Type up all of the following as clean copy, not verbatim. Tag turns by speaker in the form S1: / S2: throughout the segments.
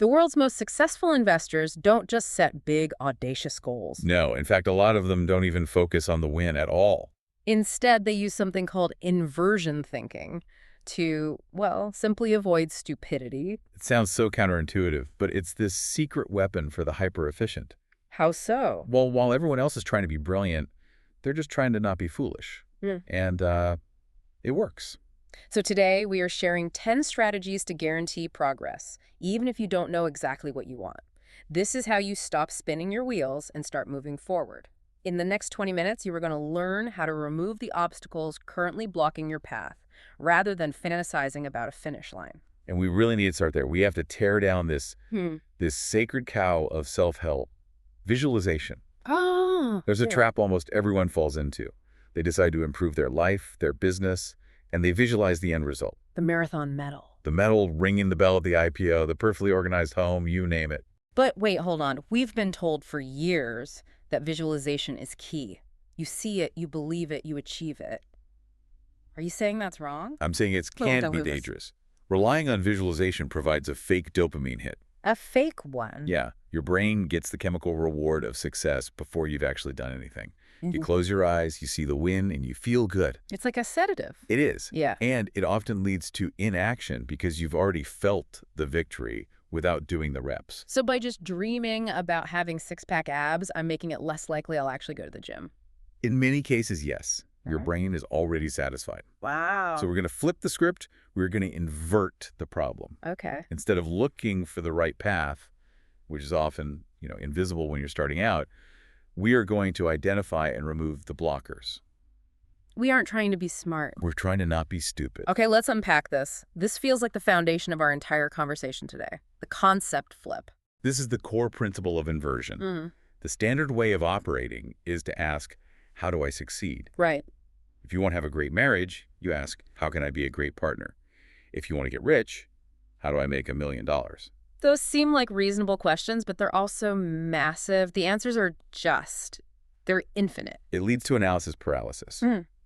S1: The world's most successful investors don't just set big, audacious goals.
S2: No, in fact, a lot of them don't even focus on the win at all.
S1: Instead, they use something called inversion thinking to, well, simply avoid stupidity.
S2: It sounds so counterintuitive, but it's this secret weapon for the hyper-efficient.
S1: How so?
S2: Well, while everyone else is trying to be brilliant, they're just trying to not be foolish. And it works.
S1: So today, we are sharing 10 strategies to guarantee progress, even if you don't know exactly what you want. This is how you stop spinning your wheels and start moving forward. In the next 20 minutes, you are going to learn how to remove the obstacles currently blocking your path, rather than fantasizing about a finish line.
S2: And we really need to start there. We have to tear down this sacred cow of self-help, visualization. There's a trap almost everyone falls into. They decide to improve their life, their business, and they visualize the end result.
S1: The marathon medal.
S2: The medal, ringing the bell at the IPO, the perfectly organized home, you name it.
S1: But wait, hold on. We've been told for years that visualization is key. You see it, you believe it, you achieve it. Are you saying that's wrong?
S2: I'm saying it can be dangerous. Relying on visualization provides a fake dopamine hit.
S1: A fake one?
S2: Yeah. Your brain gets the chemical reward of success before you've actually done anything. You close your eyes, you see the win, and you feel good.
S1: It's like a sedative.
S2: It is.
S1: Yeah.
S2: And it often leads to inaction because you've already felt the victory without doing the reps.
S1: So by just dreaming about having six-pack abs, I'm making it less likely I'll actually go to the gym.
S2: In many cases, yes. Your brain is already satisfied.
S1: Wow.
S2: So we're going to flip the script. We're going to invert the problem.
S1: Okay.
S2: Instead of looking for the right path, which is often, invisible when you're starting out, we are going to identify and remove the blockers.
S1: We aren't trying to be smart.
S2: We're trying to not be stupid.
S1: Okay, let's unpack this. This feels like the foundation of our entire conversation today. The concept flip.
S2: This is the core principle of inversion. The standard way of operating is to ask, how do I succeed?
S1: Right.
S2: If you want to have a great marriage, you ask, how can I be a great partner? If you want to get rich, how do I make $1 million?
S1: Those seem like reasonable questions, but they're also massive. The answers are they're infinite.
S2: It leads to analysis paralysis.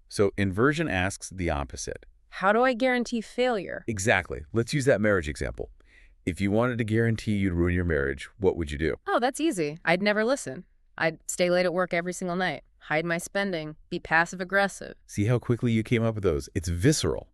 S2: So inversion asks the opposite.
S1: How do I guarantee failure?
S2: Exactly. Let's use that marriage example. If you wanted to guarantee you'd ruin your marriage, what would you do?
S1: Oh, that's easy. I'd never listen. I'd stay late at work every single night, hide my spending, be passive-aggressive.
S2: See how quickly you came up with those? It's visceral.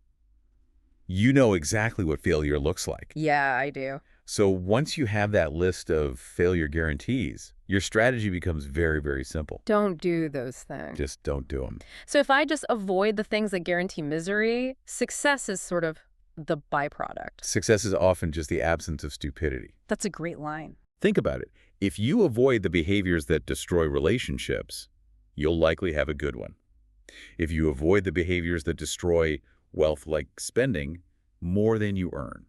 S2: You know exactly what failure looks like.
S1: Yeah, I do.
S2: So once you have that list of failure guarantees, your strategy becomes very, very simple.
S1: Don't do those things.
S2: Just don't do them.
S1: So if I just avoid the things that guarantee misery, success is sort of the byproduct.
S2: Success is often just the absence of stupidity.
S1: That's a great line.
S2: Think about it. If you avoid the behaviors that destroy relationships, you'll likely have a good one. If you avoid the behaviors that destroy wealth like spending more than you earn,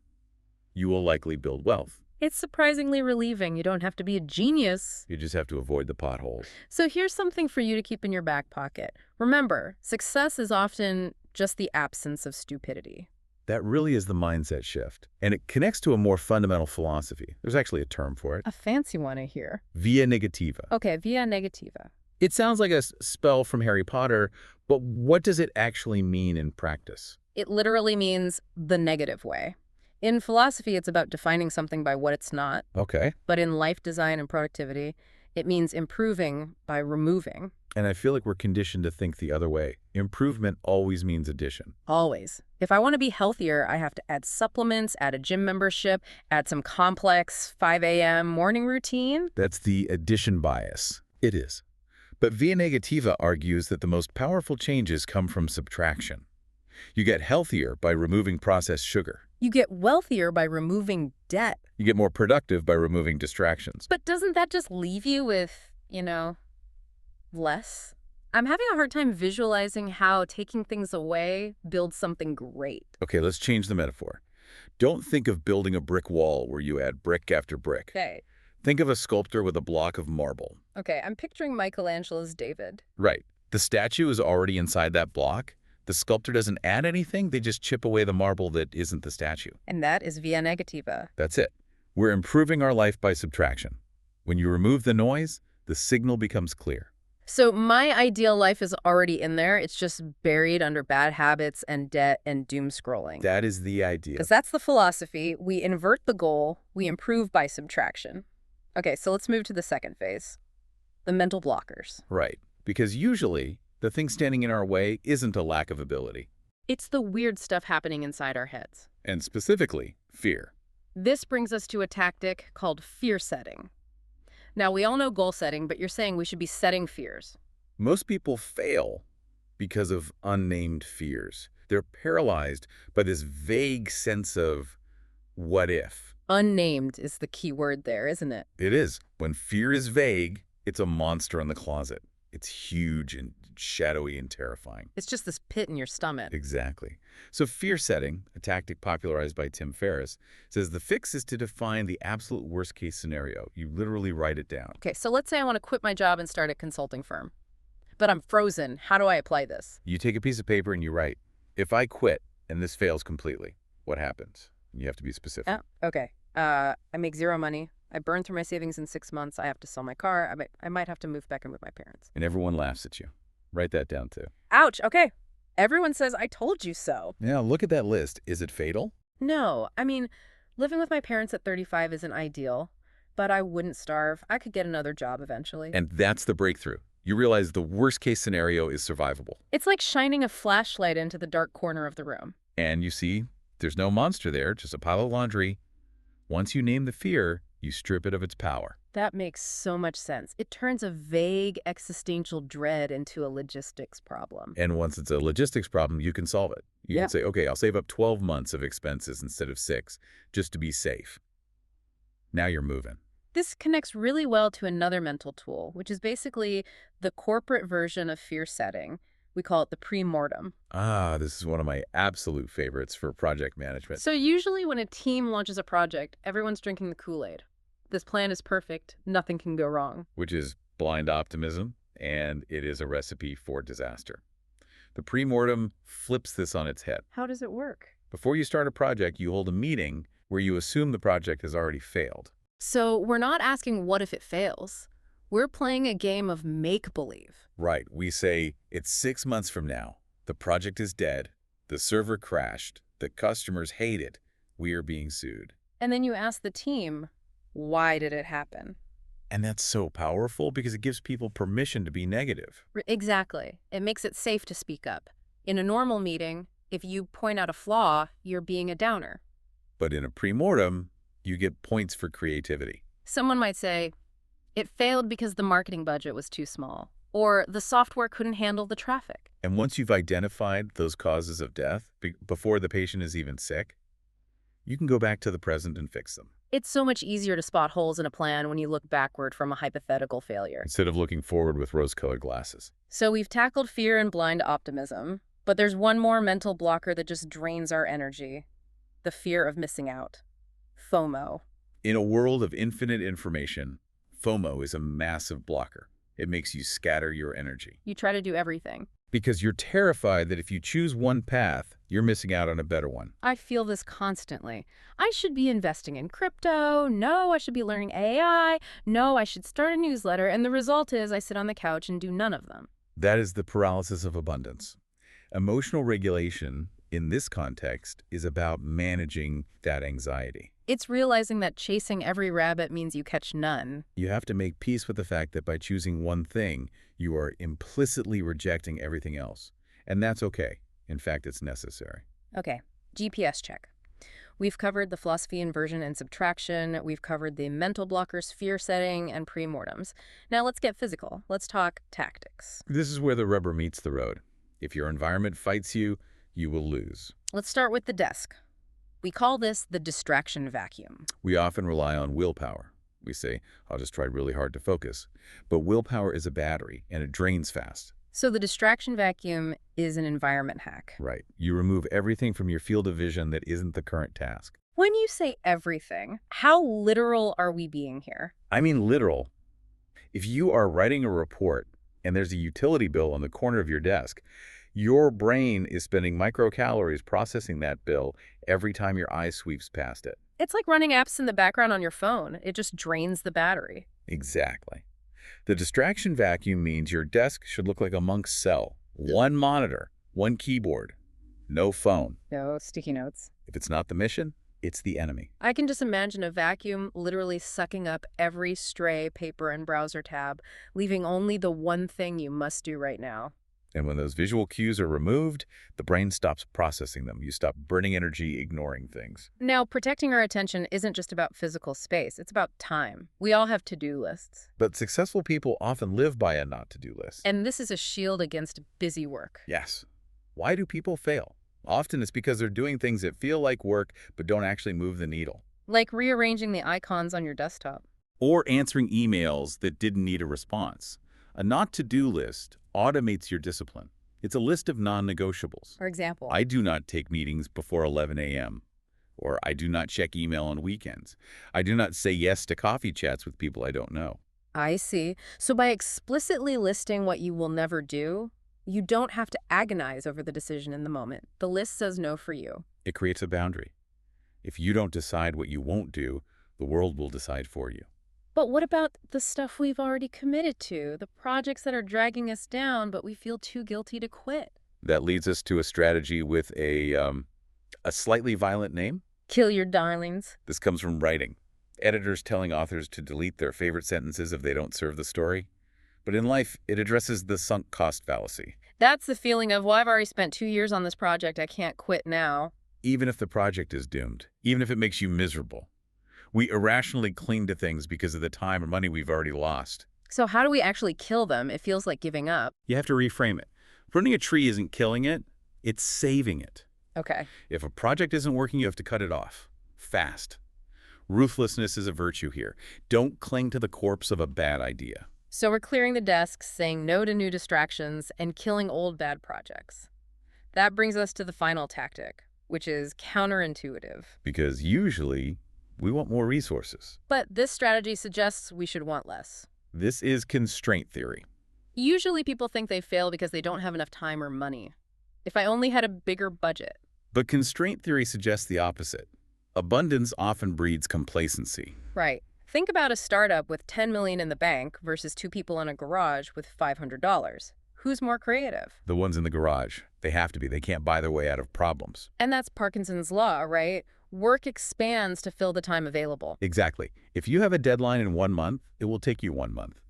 S2: you will likely build wealth.
S1: It's surprisingly relieving. You don't have to be a genius.
S2: You just have to avoid the potholes.
S1: So here's something for you to keep in your back pocket. Remember, success is often just the absence of stupidity.
S2: That really is the mindset shift. And it connects to a more fundamental philosophy. There's actually a term for it.
S1: A fancy one, I hear.
S2: Via negativa.
S1: Okay, via negativa.
S2: It sounds like a spell from Harry Potter, but what does it actually mean in practice?
S1: It literally means the negative way. In philosophy, it's about defining something by what it's not.
S2: Okay.
S1: But in life design and productivity, it means improving by removing.
S2: And I feel like we're conditioned to think the other way. Improvement always means addition.
S1: Always. If I want to be healthier, I have to add supplements, add a gym membership, add some complex 5 a.m. morning routine.
S2: That's the addition bias. It is. But Via Negativa argues that the most powerful changes come from subtraction. You get healthier by removing processed sugar.
S1: You get wealthier by removing debt.
S2: You get more productive by removing distractions.
S1: But doesn't that just leave you with, less? I'm having a hard time visualizing how taking things away builds something great.
S2: Okay, let's change the metaphor. Don't think of building a brick wall where you add brick after brick.
S1: Okay.
S2: Think of a sculptor with a block of marble.
S1: Okay, I'm picturing Michelangelo's David.
S2: Right. The statue is already inside that block. The sculptor doesn't add anything, they just chip away the marble that isn't the statue.
S1: And that is via negativa.
S2: That's it. We're improving our life by subtraction. When you remove the noise, the signal becomes clear.
S1: So my ideal life is already in there. It's just buried under bad habits and debt and doom scrolling.
S2: That is the idea.
S1: Because that's the philosophy. We invert the goal. We improve by subtraction. Okay, so let's move to the second phase. The mental blockers.
S2: Right. Because usually, the thing standing in our way isn't a lack of ability.
S1: It's the weird stuff happening inside our heads.
S2: And specifically, fear.
S1: This brings us to a tactic called fear setting. Now, we all know goal setting, but you're saying we should be setting fears.
S2: Most people fail because of unnamed fears. They're paralyzed by this vague sense of what if.
S1: Unnamed is the key word there, isn't it?
S2: It is. When fear is vague, it's a monster in the closet. It's huge and shadowy and terrifying.
S1: It's just this pit in your stomach.
S2: Exactly. So fear setting, a tactic popularized by Tim Ferriss, says the fix is to define the absolute worst-case scenario. You literally write it down.
S1: Okay, so let's say I want to quit my job and start a consulting firm. But I'm frozen. How do I apply this?
S2: You take a piece of paper and you write, if I quit and this fails completely, what happens? You have to be specific.
S1: Oh, okay. I make zero money. I burn through my savings in 6 months. I have to sell my car. I might have to move back in with my parents.
S2: And everyone laughs at you. Write that down too.
S1: Ouch, okay. Everyone says, I told you so.
S2: Now, look at that list. Is it fatal?
S1: No, I mean, living with my parents at 35 isn't ideal, but I wouldn't starve. I could get another job eventually.
S2: And that's the breakthrough. You realize the worst-case scenario is survivable.
S1: It's like shining a flashlight into the dark corner of the room.
S2: And you see, there's no monster there, just a pile of laundry. Once you name the fear, you strip it of its power.
S1: That makes so much sense. It turns a vague existential dread into a logistics problem.
S2: And once it's a logistics problem, you can solve it. You can say, okay, I'll save up 12 months of expenses instead of 6, just to be safe. Now you're moving.
S1: This connects really well to another mental tool, which is basically the corporate version of fear setting. We call it the pre-mortem.
S2: Ah, this is one of my absolute favorites for project management.
S1: So usually when a team launches a project, everyone's drinking the Kool-Aid. This plan is perfect. Nothing can go wrong.
S2: Which is blind optimism, and it is a recipe for disaster. The pre-mortem flips this on its head.
S1: How does it work?
S2: Before you start a project, you hold a meeting where you assume the project has already failed.
S1: So we're not asking what if it fails. We're playing a game of make-believe.
S2: Right. We say, it's 6 months from now. The project is dead. The server crashed. The customers hate it. We are being sued.
S1: And then you ask the team, why did it happen?
S2: And that's so powerful because it gives people permission to be negative.
S1: Exactly. It makes it safe to speak up. In a normal meeting, if you point out a flaw, you're being a downer.
S2: But in a pre-mortem, you get points for creativity.
S1: Someone might say, it failed because the marketing budget was too small, or the software couldn't handle the traffic.
S2: And once you've identified those causes of death, before the patient is even sick, you can go back to the present and fix them.
S1: It's so much easier to spot holes in a plan when you look backward from a hypothetical failure.
S2: Instead of looking forward with rose-colored glasses.
S1: So we've tackled fear and blind optimism, but there's one more mental blocker that just drains our energy. The fear of missing out. FOMO.
S2: In a world of infinite information, FOMO is a massive blocker. It makes you scatter your energy.
S1: You try to do everything.
S2: Because you're terrified that if you choose one path, you're missing out on a better one.
S1: I feel this constantly. I should be investing in crypto. No, I should be learning AI. No, I should start a newsletter. And the result is I sit on the couch and do none of them.
S2: That is the paralysis of abundance. Emotional regulation, in this context, is about managing that anxiety.
S1: It's realizing that chasing every rabbit means you catch none.
S2: You have to make peace with the fact that by choosing one thing, you are implicitly rejecting everything else. And that's okay. In fact, it's necessary.
S1: Okay, GPS check. We've covered the philosophy inversion and subtraction. We've covered the mental blockers, fear setting, and pre-mortems. Now let's get physical. Let's talk tactics.
S2: This is where the rubber meets the road. If your environment fights you, you will lose.
S1: Let's start with the desk. We call this the distraction vacuum.
S2: We often rely on willpower. We say, I'll just try really hard to focus. But willpower is a battery, and it drains fast.
S1: So the distraction vacuum is an environment hack.
S2: Right. You remove everything from your field of vision that isn't the current task.
S1: When you say everything, how literal are we being here?
S2: I mean literal. If you are writing a report and there's a utility bill on the corner of your desk, your brain is spending microcalories processing that bill every time your eye sweeps past it.
S1: It's like running apps in the background on your phone. It just drains the battery.
S2: Exactly. The distraction vacuum means your desk should look like a monk's cell. One monitor, one keyboard, no phone.
S1: No sticky notes.
S2: If it's not the mission, it's the enemy.
S1: I can just imagine a vacuum literally sucking up every stray paper and browser tab, leaving only the one thing you must do right now.
S2: And when those visual cues are removed, the brain stops processing them. You stop burning energy ignoring things.
S1: Now, protecting our attention isn't just about physical space, it's about time. We all have to-do lists.
S2: But successful people often live by a not-to-do list.
S1: And this is a shield against busy work.
S2: Yes. Why do people fail? Often it's because they're doing things that feel like work but don't actually move the needle.
S1: Like rearranging the icons on your desktop.
S2: Or answering emails that didn't need a response. A not-to-do list automates your discipline. It's a list of non-negotiables.
S1: For example,
S2: I do not take meetings before 11 a.m. Or I do not check email on weekends. I do not say yes to coffee chats with people I don't know.
S1: I see. So by explicitly listing what you will never do, you don't have to agonize over the decision in the moment. The list says no for you.
S2: It creates a boundary. If you don't decide what you won't do, the world will decide for you.
S1: But what about the stuff we've already committed to, the projects that are dragging us down, but we feel too guilty to quit?
S2: That leads us to a strategy with a slightly violent name.
S1: Kill your darlings.
S2: This comes from writing. Editors telling authors to delete their favorite sentences if they don't serve the story. But in life, it addresses the sunk cost fallacy.
S1: That's the feeling of, well, I've already spent 2 years on this project, I can't quit now.
S2: Even if the project is doomed, even if it makes you miserable, we irrationally cling to things because of the time or money we've already lost.
S1: So how do we actually kill them? It feels like giving up.
S2: You have to reframe it. Pruning a tree isn't killing it, it's saving it.
S1: Okay.
S2: If a project isn't working, you have to cut it off. Fast. Ruthlessness is a virtue here. Don't cling to the corpse of a bad idea.
S1: So we're clearing the desks, saying no to new distractions, and killing old bad projects. That brings us to the final tactic, which is counterintuitive.
S2: Because usually, we want more resources.
S1: But this strategy suggests we should want less.
S2: This is constraint theory.
S1: Usually people think they fail because they don't have enough time or money. If I only had a bigger budget.
S2: But constraint theory suggests the opposite. Abundance often breeds complacency.
S1: Right. Think about a startup with $10 million in the bank versus 2 people in a garage with $500. Who's more creative?
S2: The ones in the garage. They have to be. They can't buy their way out of problems.
S1: And that's Parkinson's law, right? Work expands to fill the time available.
S2: Exactly. If you have a deadline in 1 month, it will take you 1 month.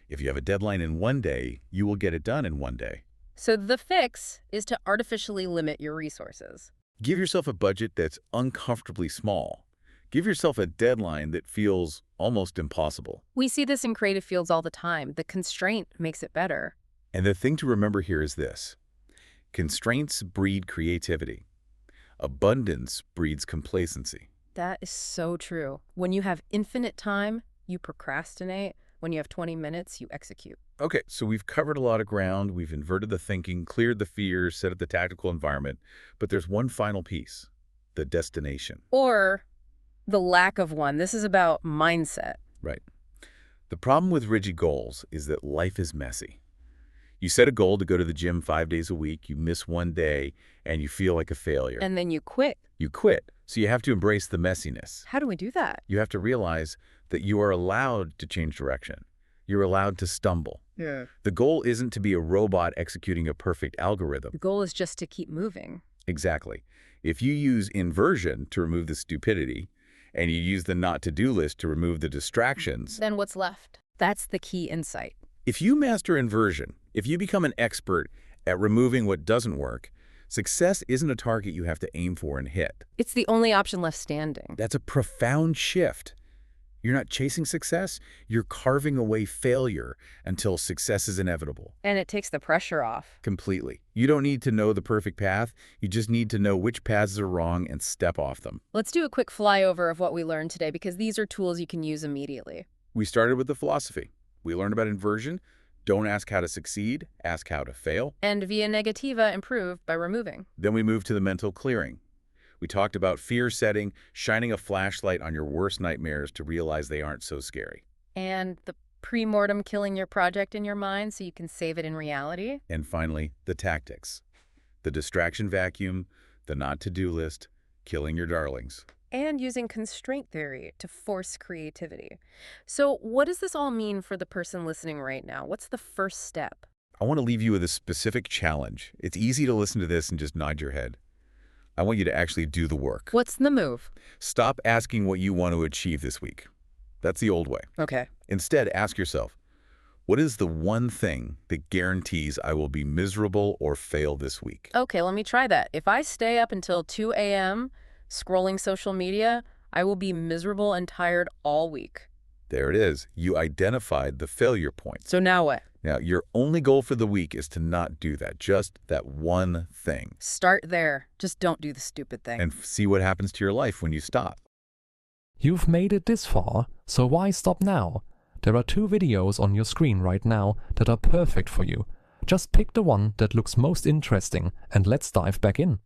S2: If you have a deadline in 1 day, you will get it done in 1 day.
S1: So the fix is to artificially limit your resources.
S2: Give yourself a budget that's uncomfortably small. Give yourself a deadline that feels almost impossible.
S1: We see this in creative fields all the time. The constraint makes it better.
S2: And the thing to remember here is this. Constraints breed creativity. Abundance breeds complacency.
S1: That is so true. When you have infinite time, you procrastinate. When you have 20 minutes, you execute.
S2: Okay, so we've covered a lot of ground. We've inverted the thinking, cleared the fears, set up the tactical environment. But there's one final piece, the destination.
S1: Or the lack of one. This is about mindset.
S2: Right. The problem with rigid goals is that life is messy. You set a goal to go to the gym 5 days a week, you miss 1 day, and you feel like a failure.
S1: And then you quit.
S2: You quit. So you have to embrace the messiness.
S1: How do we do that?
S2: You have to realize that you are allowed to change direction. You're allowed to stumble.
S1: Yeah.
S2: The goal isn't to be a robot executing a perfect algorithm.
S1: The goal is just to keep moving.
S2: Exactly. If you use inversion to remove the stupidity, and you use the not-to-do list to remove the distractions,
S1: Then what's left? That's the key insight.
S2: if you master inversion, if you become an expert at removing what doesn't work, success isn't a target you have to aim for and hit.
S1: It's the only option left standing.
S2: That's a profound shift. You're not chasing success, you're carving away failure until success is inevitable.
S1: And it takes the pressure off.
S2: Completely. You don't need to know the perfect path, you just need to know which paths are wrong and step off them.
S1: Let's do a quick flyover of what we learned today because these are tools you can use immediately.
S2: We started with the philosophy. We learned about inversion. Don't ask how to succeed, ask how to fail.
S1: And via Negativa, improve by removing.
S2: Then we moved to the mental clearing. We talked about fear setting, shining a flashlight on your worst nightmares to realize they aren't so scary.
S1: And the pre-mortem, killing your project in your mind so you can save it in reality.
S2: And finally, the tactics. The distraction vacuum, the not-to-do list, killing your darlings.
S1: and using constraint theory to force creativity. So what does this all mean for the person listening right now? What's the first step?
S2: I want to leave you with a specific challenge. It's easy to listen to this and just nod your head. I want you to actually do the work.
S1: What's the move?
S2: Stop asking what you want to achieve this week. That's the old way.
S1: Okay.
S2: Instead, ask yourself, what is the one thing that guarantees I will be miserable or fail this week?
S1: Okay, let me try that. If I stay up until 2 a.m. scrolling social media, I will be miserable and tired all week.
S2: There it is. You identified the failure point.
S1: So now what?
S2: Now, your only goal for the week is to not do that, just that one thing.
S1: Start there. Just don't do the stupid thing.
S2: And see what happens to your life when you stop.
S3: You've made it this far, so why stop now? There are 2 videos on your screen right now that are perfect for you. Just pick the one that looks most interesting and let's dive back in.